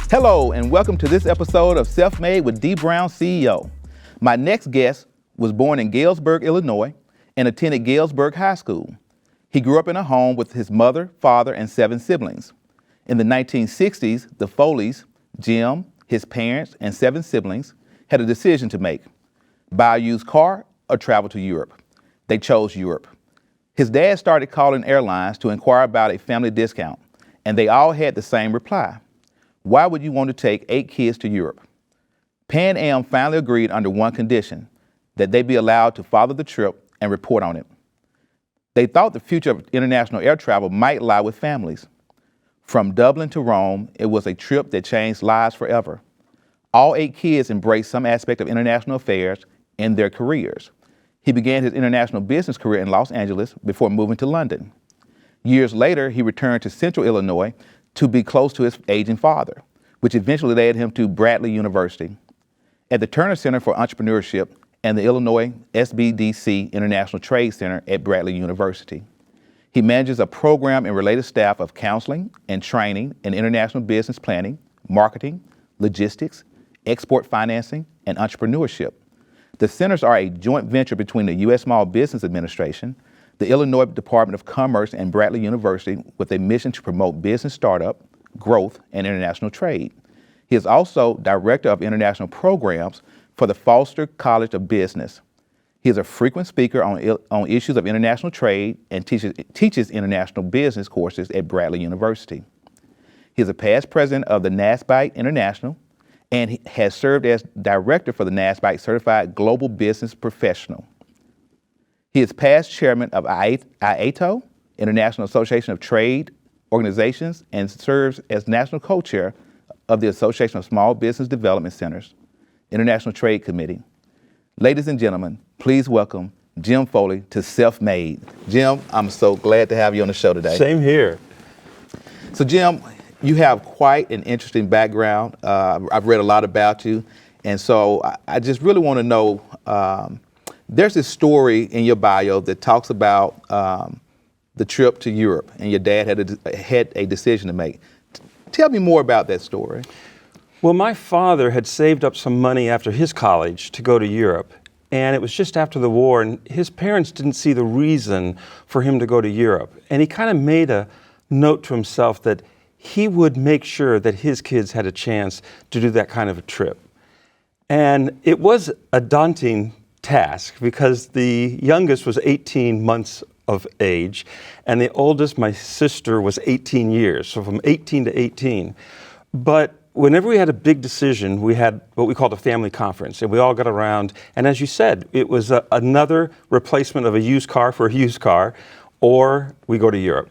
Hello, and welcome to this episode of Self-Made with Dee Brown CEO. My next guest was born in Galesburg, Illinois, and attended Galesburg High School. He grew up in a home with his mother, father, and 7 siblings. In the 1960s, the Foleys, Jim, his parents, and 7 siblings, had a decision to make: buy a used car or travel to Europe. They chose Europe. His dad started calling airlines to inquire about a family discount, and they all had the same reply: why would you want to take 8 kids to Europe? Pan Am finally agreed under one condition: that they be allowed to follow the trip and report on it. They thought the future of international air travel might lie with families. From Dublin to Rome, it was a trip that changed lives forever. All 8 kids embraced some aspect of international affairs in their careers. He began his international business career in Los Angeles before moving to London. Years later, he returned to Central Illinois to be close to his aging father, which eventually led him to Bradley University. At the Turner Center for Entrepreneurship and the Illinois SBDC International Trade Center at Bradley University. He manages a program and related staff of counseling and training in international business planning, marketing, logistics, export financing, and entrepreneurship. The centers are a joint venture between the U.S. Small Business Administration, the Illinois Department of Commerce, and Bradley University, with a mission to promote business startup, growth, and international trade. He is also Director of International Programs for the Foster College of Business. He is a frequent speaker on issues of international trade and teaches international business courses at Bradley University. He is a past president of the NASBITE International and he has served as director for the NASBITE Certified Global Business Professional. He is past chairman of IATO, International Association of Trade Organizations, and serves as national co-chair of the Association of Small Business Development Centers, International Trade Committee. Ladies and gentlemen, please welcome Jim Foley to Self-Made. Jim, I'm so glad to have you on the show today. Same here. So Jim, you have quite an interesting background. I've read a lot about you. And so I just really want to know, there's this story in your bio that talks about the trip to Europe, and your dad had a decision to make. Tell me more about that story. Well, my father had saved up some money after his college to go to Europe, and it was just after the war, and his parents didn't see the reason for him to go to Europe. And he kind of made a note to himself that he would make sure that his kids had a chance to do that kind of a trip. And it was a daunting task because the youngest was 18 months of age, and the oldest, my sister, was 18 years, so from 18 to 18. But whenever we had a big decision, we had what we called a family conference, and we all got around, and as you said, it was another replacement of a used car for a used car, or we go to Europe.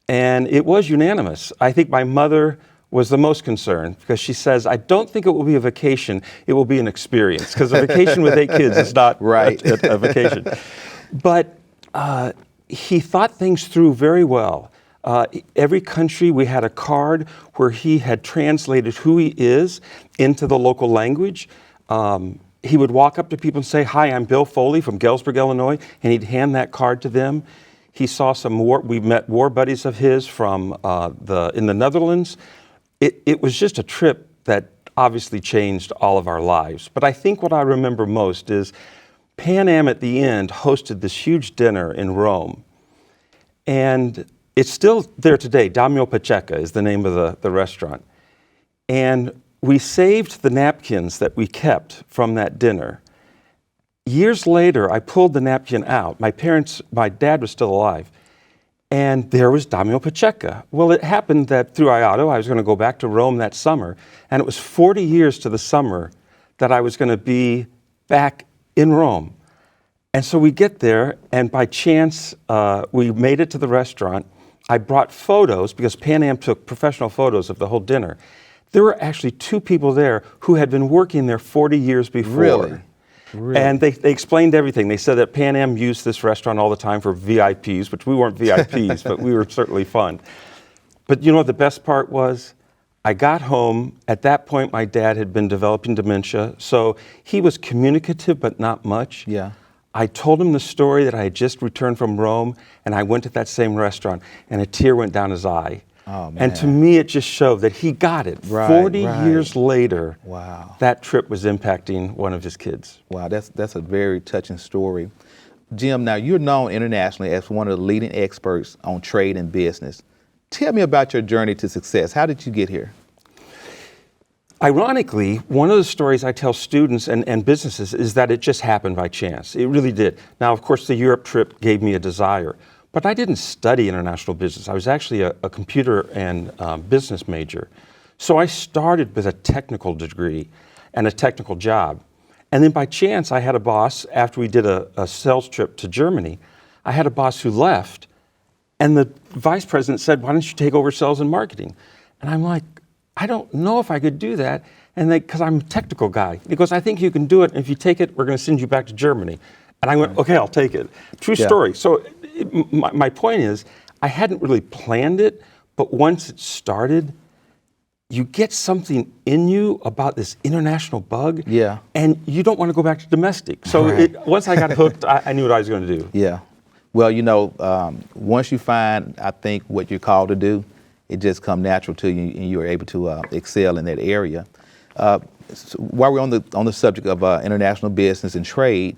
And it was unanimous. I think my mother was the most concerned because she says, I don't think it will be a vacation, it will be an experience, because a vacation with 8 kids is not right. a vacation. But he thought things through very well. Every country, we had a card where he had translated who he is into the local language. He would walk up to people and say, hi, I'm Bill Foley from Galesburg, Illinois, and he'd hand that card to them. He saw we met war buddies of his from in the Netherlands. It was just a trip that obviously changed all of our lives. But I think what I remember most is Pan Am at the end hosted this huge dinner in Rome. And it's still there today. Damio Pacheca is the name of the restaurant. And we saved the napkins that we kept from that dinner. Years later, I pulled the napkin out. My dad was still alive. And there was Damio Pacheca. Well, it happened that through IATO, I was going to go back to Rome that summer. And it was 40 years to the summer that I was going to be back in Rome. And so we get there, and by chance, we made it to the restaurant. I brought photos because Pan Am took professional photos of the whole dinner. There were actually 2 people there who had been working there 40 years before. Really? Really? And they explained everything. They said that Pan Am used this restaurant all the time for VIPs, which we weren't VIPs, but we were certainly fun. But you know what the best part was? I got home. At that point, my dad had been developing dementia, so he was communicative, but not much. Yeah. I told him the story that I had just returned from Rome, and I went to that same restaurant, and a tear went down his eye. Oh, man. And to me, it just showed that he got it. Right, 40 right. years later, Wow. that trip was impacting one of his kids. Wow, that's a very touching story. Jim, now you're known internationally as one of the leading experts on trade and business. Tell me about your journey to success. How did you get here? Ironically, one of the stories I tell students and businesses is that it just happened by chance. It really did. Now, of course, the Europe trip gave me a desire, but I didn't study international business. I was actually a computer and business major. So I started with a technical degree and a technical job. And then by chance, I had a boss, after we did a sales trip to Germany, I had a boss who left, and the vice president said, "Why don't you take over sales and marketing?" And I'm like, I don't know if I could do that, and because I'm a technical guy. He goes, "I think you can do it, and if you take it, we're going to send you back to Germany." And I went, "Okay, I'll take it." True story. So my point is, I hadn't really planned it, but once it started, you get something in you about this international bug, and you don't want to go back to domestic. So once I got hooked, I knew what I was going to do. Yeah. Well, you know, once you find, I think, what you're called to do, it just comes natural to you, and you're able to excel in that area. So while we're on the subject of international business and trade,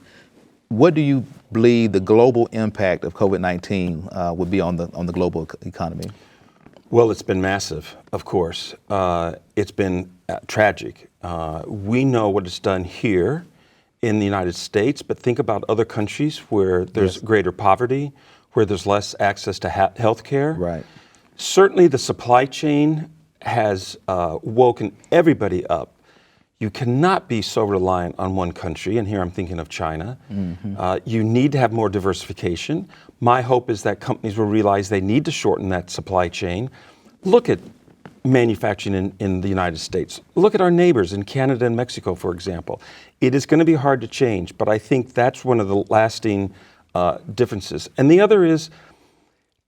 what do you believe the global impact of COVID-19 would be on the global economy? Well, it's been massive, of course. It's been tragic. We know what it's done here in the United States, but think about other countries where there's greater poverty, where there's less access to health care. Right. Certainly the supply chain has woken everybody up. You cannot be so reliant on one country, and here I'm thinking of China. You need to have more diversification. My hope is that companies will realize they need to shorten that supply chain. Look at manufacturing in the United States. Look at our neighbors in Canada and Mexico, for example. It is going to be hard to change, but I think that's one of the lasting differences. And the other is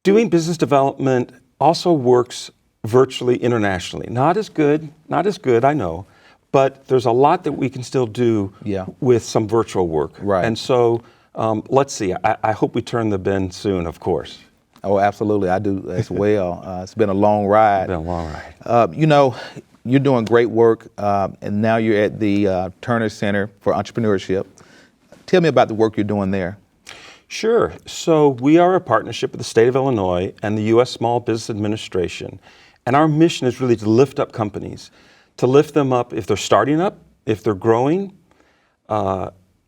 doing business development also works virtually internationally. Not as good, I know, but there's a lot that we can still do with some virtual work. Right. And so let's see. I hope we turn the bend soon, of course. Oh, absolutely. I do as well. It's been a long ride. It's been a long ride. You know, you're doing great work, and now you're at the Turner Center for Entrepreneurship. Tell me about the work you're doing there. Sure. So we are a partnership with the state of Illinois and the U.S. Small Business Administration. And our mission is really to lift up companies, to lift them up if they're starting up, if they're growing.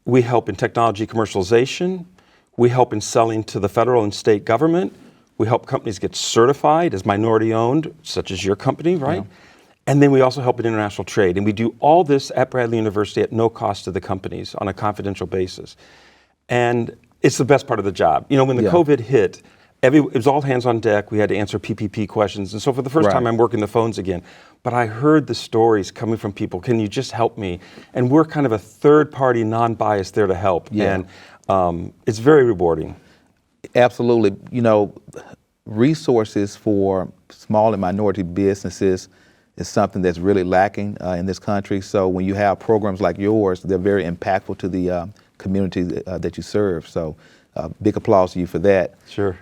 We help in technology commercialization. We help in selling to the federal and state government. We help companies get certified as minority owned, such as your company, right? And then we also help in international trade. And we do all this at Bradley University at no cost to the companies on a confidential basis. And it's the best part of the job. You know, when the COVID hit, it was all hands on deck. We had to answer PPP questions. And so for the first time, I'm working the phones again. But I heard the stories coming from people. Can you just help me? And we're kind of a third party, non-biased there to help. And it's very rewarding. Absolutely. You know, resources for small and minority businesses is something that's really lacking in this country. So when you have programs like yours, they're very impactful to the community that you serve. So big applause to you for that. Sure.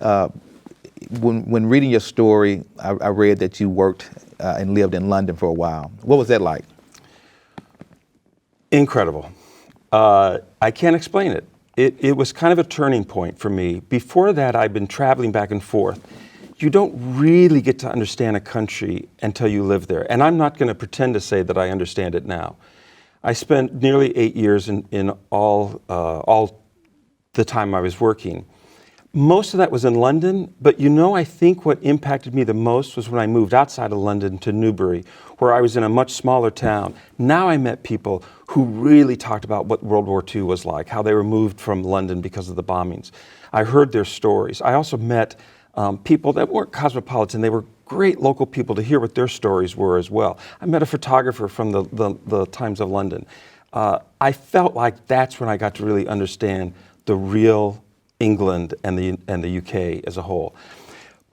When reading your story, I read that you worked and lived in London for a while. What was that like? Incredible. I can't explain it. It was kind of a turning point for me. Before that, I'd been traveling back and forth. You don't really get to understand a country until you live there. And I'm not going to pretend to say that I understand it now. I spent nearly 8 years in all the time I was working. Most of that was in London, but you know, I think what impacted me the most was when I moved outside of London to Newbury, where I was in a much smaller town. Now I met people who really talked about what World War II was like, how they were moved from London because of the bombings. I heard their stories. I also met people that weren't cosmopolitan. They were great local people to hear what their stories were as well. I met a photographer from the Times of London. I felt like that's when I got to really understand the real England and the UK as a whole.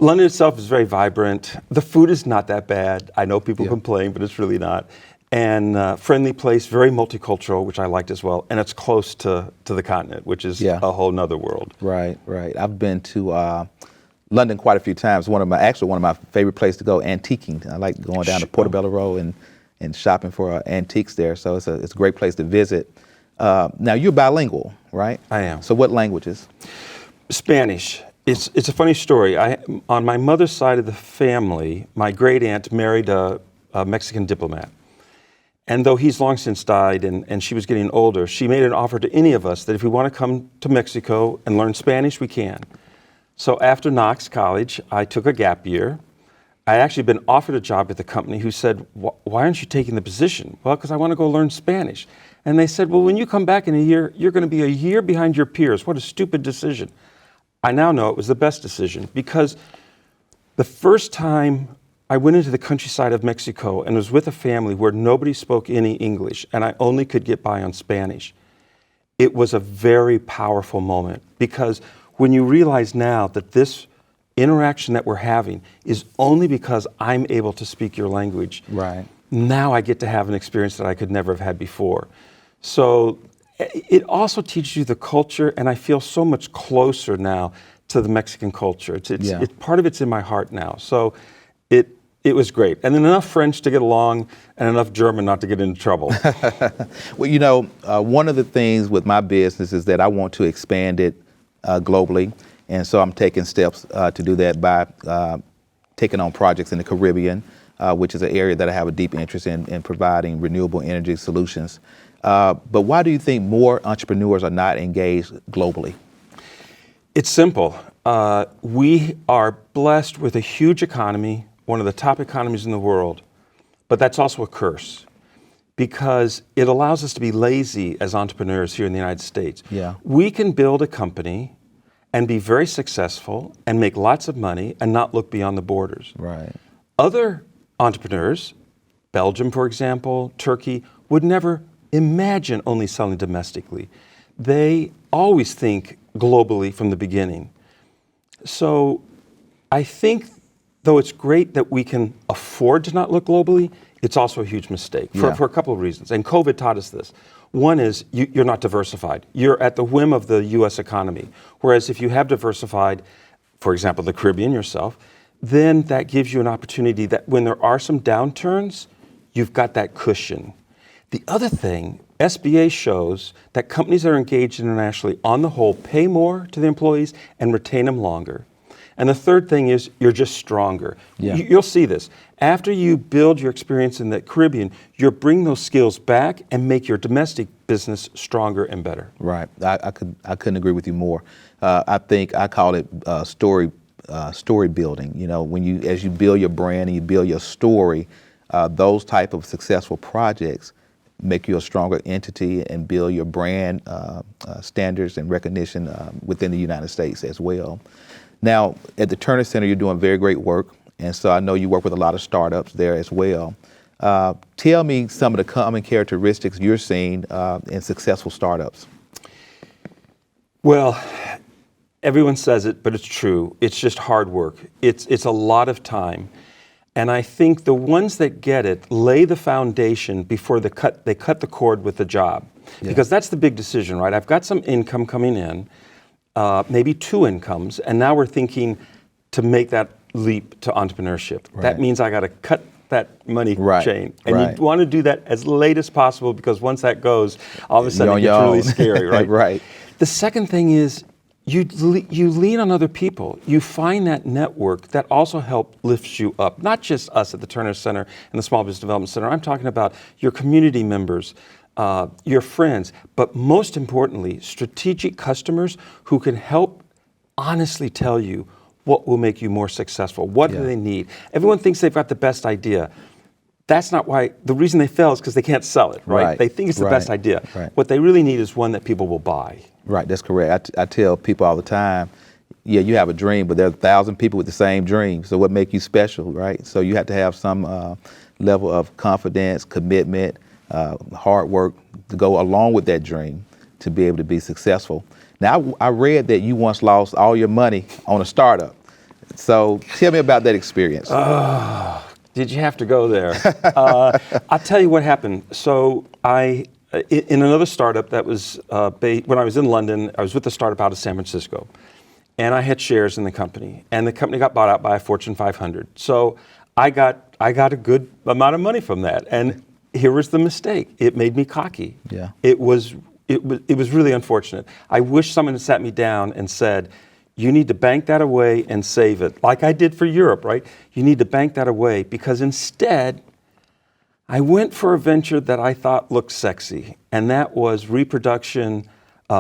London itself is very vibrant. The food is not that bad. I know people complain, but it's really not. And friendly place, very multicultural, which I liked as well. And it's close to the continent, which is a whole nother world. Right. I've been to London quite a few times. One of my favorite places to go, antiquing. I like going down to Portobello Road and shopping for antiques there. So it's a great place to visit. Now you're bilingual, right? I am. So what languages? Spanish. It's a funny story. On my mother's side of the family, my great aunt married a Mexican diplomat. And though he's long since died and she was getting older, she made an offer to any of us that if we want to come to Mexico and learn Spanish, we can. So after Knox College, I took a gap year. I had actually been offered a job at the company who said, why aren't you taking the position? Well, because I want to go learn Spanish. And they said, well, when you come back in a year, you're going to be a year behind your peers. What a stupid decision. I now know it was the best decision because the first time I went into the countryside of Mexico and was with a family where nobody spoke any English and I only could get by on Spanish, it was a very powerful moment because when you realize now that this interaction that we're having is only because I'm able to speak your language, right. Now I get to have an experience that I could never have had before. So it also teaches you the culture, and I feel so much closer now to the Mexican culture. It's part of it's in my heart now. So it was great. And then enough French to get along and enough German not to get into trouble. Well, one of the things with my business is that I want to expand it globally. And so I'm taking steps to do that by taking on projects in the Caribbean, which is an area that I have a deep interest in providing renewable energy solutions. But why do you think more entrepreneurs are not engaged globally? It's simple. We are blessed with a huge economy, one of the top economies in the world, but that's also a curse because it allows us to be lazy as entrepreneurs here in the United States. Yeah. We can build a company and be very successful and make lots of money and not look beyond the borders. Right. Other entrepreneurs, Belgium, for example, Turkey, would never imagine only selling domestically. They always think globally from the beginning. So I think, though it's great that we can afford to not look globally, it's also a huge mistake for a couple of reasons. And COVID taught us this. One is you're not diversified. You're at the whim of the US economy. Whereas if you have diversified, for example, the Caribbean yourself, then that gives you an opportunity that when there are some downturns, you've got that cushion. The other thing, SBA shows that companies that are engaged internationally, on the whole, pay more to the employees and retain them longer. And the third thing is you're just stronger. Yeah. You'll see this. After you build your experience in the Caribbean, you'll bring those skills back and make your domestic business stronger and better. Right. I couldn't agree with you more. I call it story building. As you build your brand and you build your story, those type of successful projects make you a stronger entity and build your brand standards and recognition within the United States as well. Now, at the Turner Center, you're doing very great work, and so I know you work with a lot of startups there as well. Tell me some of the common characteristics you're seeing in successful startups. Well, everyone says it, but it's true. It's just hard work. It's a lot of time. And I think the ones that get it lay the foundation before they cut the cord with the job. Yeah. Because that's the big decision, right? I've got some income coming in, maybe two incomes, and now we're thinking to make that leap to entrepreneurship. Right. That means I got to cut that money chain. And you want to do that as late as possible because once that goes, all of a sudden it gets really scary, right? Right. The second thing is you lean on other people. You find that network that also helps lift you up. Not just us at the Turner Center and the Small Business Development Center. I'm talking about your community members, your friends, but most importantly, strategic customers who can help honestly tell you what will make you more successful. What do they need? Everyone thinks they've got the best idea. That's not why. The reason they fail is because they can't sell it, right? They think it's the best idea. Right. What they really need is one that people will buy. Right, that's correct. I tell people all the time, yeah, you have a dream, but there are 1,000 people with the same dream. So what makes you special, right? So you have to have some level of confidence, commitment, hard work to go along with that dream to be able to be successful. Now, I read that you once lost all your money on a startup. So tell me about that experience. Did you have to go there? I'll tell you what happened. So in another startup that was when I was in London, I was with a startup out of San Francisco, and I had shares in the company, and the company got bought out by a Fortune 500. So I got a good amount of money from that, and here was the mistake. It made me cocky. Yeah. It was really unfortunate. I wish someone had sat me down and said, you need to bank that away and save it, like I did for Europe, right? You need to bank that away, because instead, I went for a venture that I thought looked sexy, and that was reproduction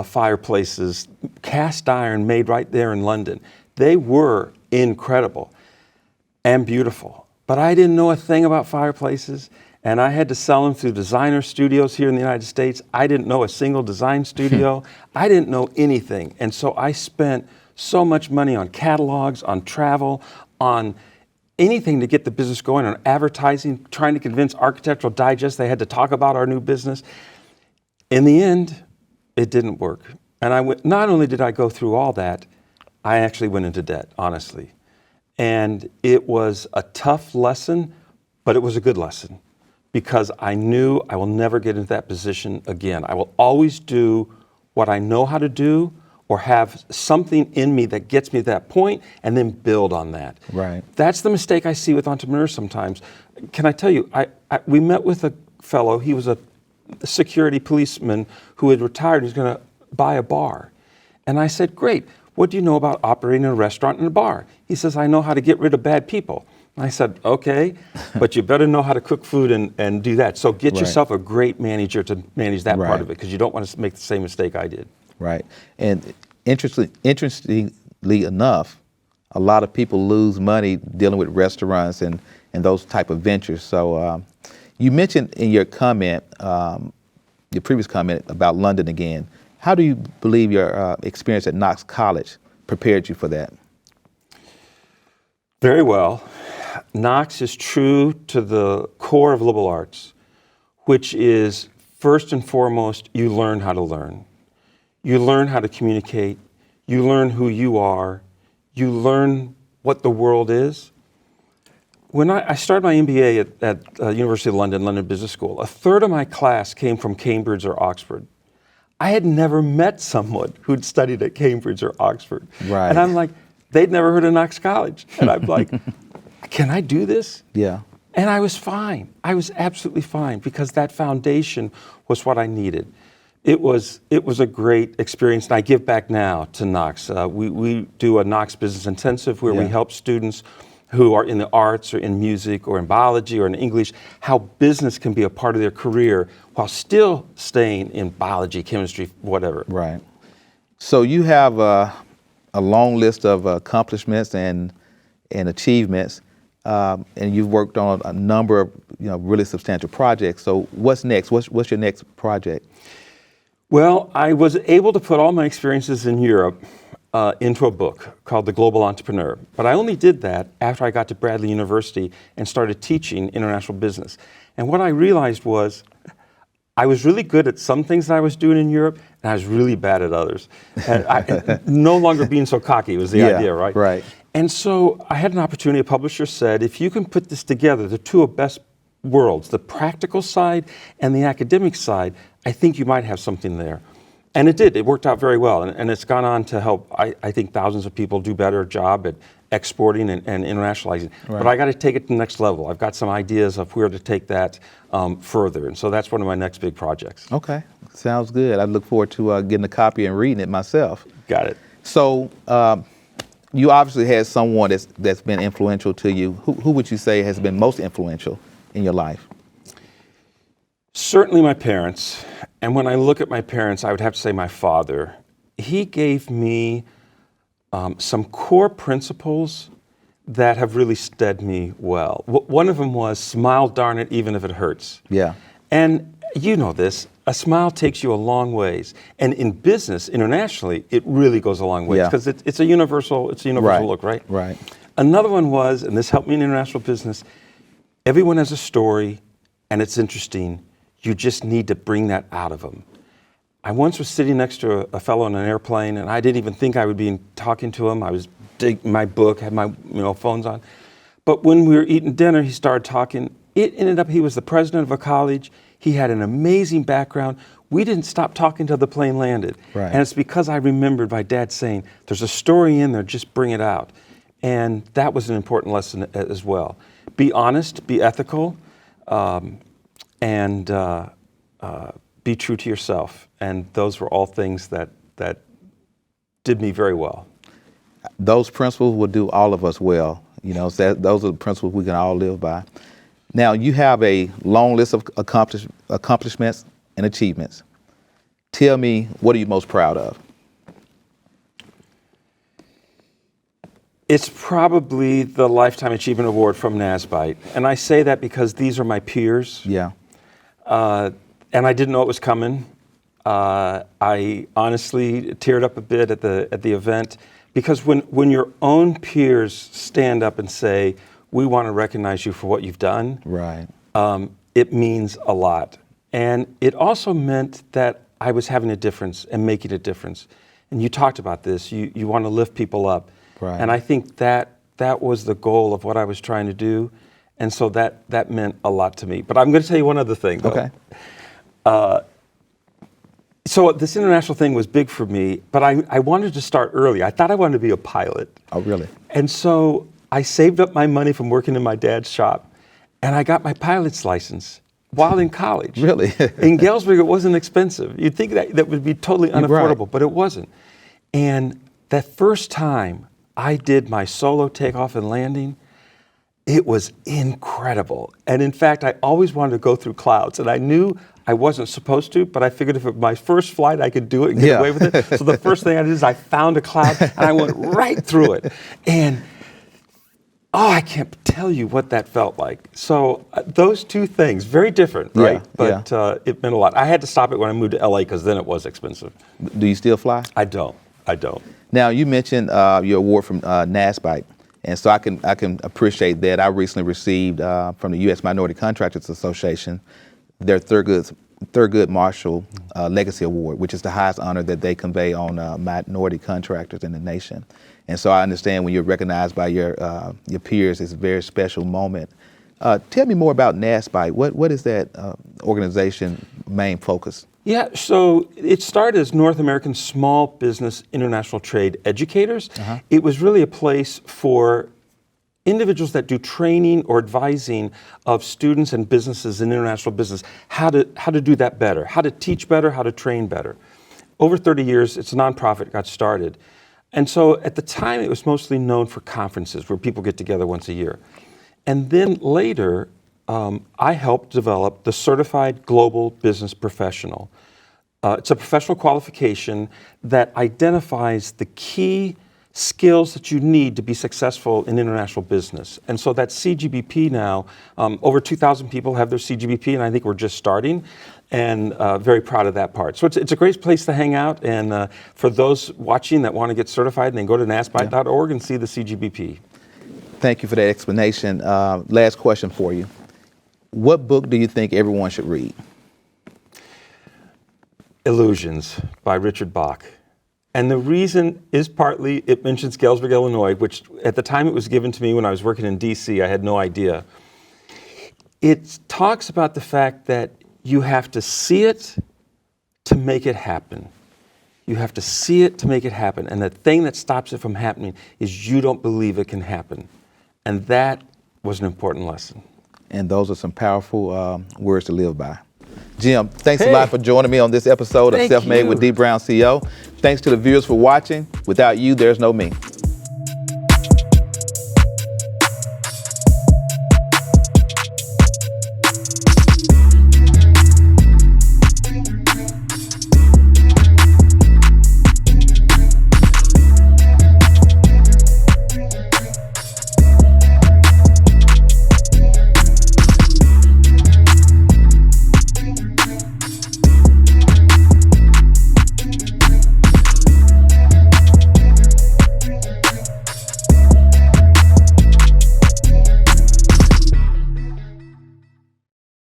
fireplaces, cast iron made right there in London. They were incredible and beautiful, but I didn't know a thing about fireplaces, and I had to sell them through designer studios here in the United States. I didn't know a single design studio. I didn't know anything, and so I spent so much money on catalogs, on travel, on anything to get the business going, on advertising, trying to convince Architectural Digest they had to talk about our new business. In the end, it didn't work. And not only did I go through all that, I actually went into debt, honestly. And it was a tough lesson, but it was a good lesson, because I knew I will never get into that position again. I will always do what I know how to do, or have something in me that gets me to that point, and then build on that. Right. That's the mistake I see with entrepreneurs sometimes. Can I tell you, we met with a fellow, he was a security policeman who had retired, he was gonna buy a bar. And I said, great, what do you know about operating a restaurant and a bar? He says, I know how to get rid of bad people. I said, okay, but you better know how to cook food and do that. So get yourself a great manager to manage that part of it, because you don't want to make the same mistake I did. Right. And interestingly enough, a lot of people lose money dealing with restaurants and those type of ventures. So you mentioned in your comment, your previous comment about London again. How do you believe your experience at Knox College prepared you for that? Very well. Knox is true to the core of liberal arts, which is first and foremost, you learn how to learn. You learn how to communicate, you learn who you are, you learn what the world is. When I started my MBA at University of London Business School, a third of my class came from Cambridge or Oxford. I had never met someone who'd studied at Cambridge or Oxford. Right. And I'm like, they'd never heard of Knox College. And I'm like, can I do this? Yeah. And I was fine. I was absolutely fine, because that foundation was what I needed. It was a great experience, and I give back now to Knox. We do a Knox Business Intensive where we help students who are in the arts or in music or in biology or in English, how business can be a part of their career while still staying in biology, chemistry, whatever. Right. So you have a long list of accomplishments and achievements, and you've worked on a number of really substantial projects. So what's next? What's your next project? Well, I was able to put all my experiences in Europe into a book called The Global Entrepreneur. But I only did that after I got to Bradley University and started teaching international business. And what I realized was I was really good at some things that I was doing in Europe, and I was really bad at others. And no longer being so cocky was the idea, right? Right. And so I had an opportunity. A publisher said, if you can put this together, the two of best worlds, the practical side and the academic side, I think you might have something there. And it did. It worked out very well. And it's gone on to help, I think, thousands of people do a better job at exporting and internationalizing. Right. But I got to take it to the next level. I've got some ideas of where to take that further. And so that's one of my next big projects. Okay. Sounds good. I look forward to getting a copy and reading it myself. Got it. So you obviously had someone that's been influential to you. Who would you say has been most influential in your life? Certainly my parents. And when I look at my parents, I would have to say my father. He gave me some core principles that have really steadied me well. One of them was smile, darn it, even if it hurts. Yeah. And You know this. A smile takes you a long ways, and in business, internationally, it really goes a long ways Yeah. because it's a universal Right. look, right? Right. Another one was, and this helped me in international business. Everyone has a story, and it's interesting. You just need to bring that out of them. I once was sitting next to a fellow on an airplane, and I didn't even think I would be talking to him. I was digging my book, had my phones on. But when we were eating dinner, he started talking. It ended up he was the president of a college. He had an amazing background. We didn't stop talking till the plane landed. Right. And it's because I remembered my dad saying, there's a story in there, just bring it out. And that was an important lesson as well. Be honest, be ethical, and be true to yourself. And those were all things that did me very well. Those principles will do all of us well. So those are the principles we can all live by. Now, you have a long list of accomplishments and achievements. Tell me, what are you most proud of? It's probably the Lifetime Achievement Award from NASBITE. And I say that because these are my peers. Yeah. And I didn't know it was coming. I honestly teared up a bit at the event because when your own peers stand up and say, we want to recognize you for what you've done, Right. It means a lot. And it also meant that I was having a difference and making a difference. And you talked about this. You want to lift people up. Right. And I think that was the goal of what I was trying to do. And so that meant a lot to me. But I'm going to tell you one other thing, though. Okay. So this international thing was big for me, but I wanted to start early. I thought I wanted to be a pilot. Oh, really? And so I saved up my money from working in my dad's shop, and I got my pilot's license while in college. Really? In Galesburg, it wasn't expensive. You'd think that would be totally unaffordable, Right. but it wasn't. And that first time I did my solo takeoff and landing, it was incredible. And in fact, I always wanted to go through clouds, and I knew I wasn't supposed to, but I figured if it was my first flight, I could do it and get away with it. So the first thing I did is I found a cloud, and I went right through it. And I can't tell you what that felt like. So those two things, very different, right? Yeah, But it meant a lot. I had to stop it when I moved to LA because then it was expensive. Do you still fly? I don't. Now, you mentioned your award from NASBITE, and so I can appreciate that. I recently received from the U.S. Minority Contractors Association their Thurgood Marshall Legacy Award, which is the highest honor that they convey on minority contractors in the nation. And so I understand when you're recognized by your peers, it's a very special moment. Tell me more about NASBITE. What is that organization's main focus? Yeah, so it started as North American Small Business International Trade Educators. Uh-huh. It was really a place for individuals that do training or advising of students and businesses in international business, how to do that better, how to teach better, how to train better. Over 30 years, it's a nonprofit, got started. And so at the time, it was mostly known for conferences where people get together once a year. And then later, I helped develop the Certified Global Business Professional. It's a professional qualification that identifies the key skills that you need to be successful in international business. And so that CGBP now, over 2,000 people have their CGBP, and I think we're just starting, and very proud of that part. So it's a great place to hang out, and for those watching that want to get certified, then go to nasbite.org and see the CGBP. Thank you for that explanation. Last question for you. What book do you think everyone should read? Illusions by Richard Bach. And the reason is partly it mentions Galesburg, Illinois, which at the time it was given to me when I was working in DC, I had no idea. It talks about the fact that you have to see it to make it happen. You have to see it to make it happen. And the thing that stops it from happening is you don't believe it can happen. And that was an important lesson. And those are some powerful words to live by. Jim, thanks a lot for joining me on this episode of Self-Made with Dee Brown CEO. Thanks to the viewers for watching. Without you, there's no me.